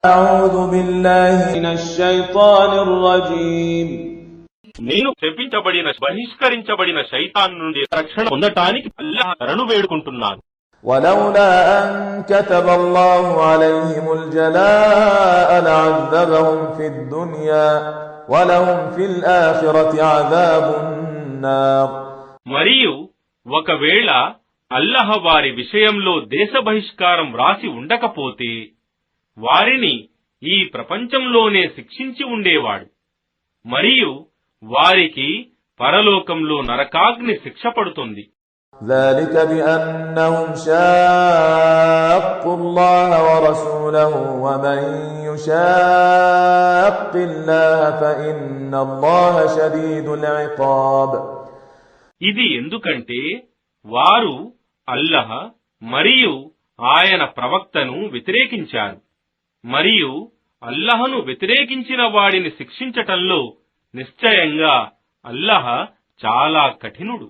అఊదు బిల్లాహి మినష్ షైతానిర్ రజీమ్. నేను శపించబడిన బహిష్కరించబడిన శైతాన్ నుండి రక్షణ పొందటానికి అల్లాహ్ శరణు వేడుకుంటున్నాను. ولولا أن كتب الله عليهم الجلاء لعذبهم في الدنيا ولهم في الآخرة عذاب النار. మరియు ఒకవేళ అల్లాహ్ వారి విషయంలో దేశ బహిష్కారం వ్రాసి ఉండకపోతే వారిని ఈ ప్రపంచంలోనే శిక్షించి ఉండేవాడు, మరియు వారికి పరలోకంలో నరకాగ్ని శిక్ష పడుతుంది. ذلك بأنهم شاقوا الله ورسوله ومن يشاق الله فإن الله شديد العقاب. ఇది ఎందుకంటే వారు అల్లాహ్ మరియు ఆయన ప్రవక్తను వ్యతిరేకించారు, మరియు అల్లాహ్ను వ్యతిరేకించిన వాడిని శిక్షించటంలో నిశ్చయంగా అల్లాహ్ చాలా కఠినుడు.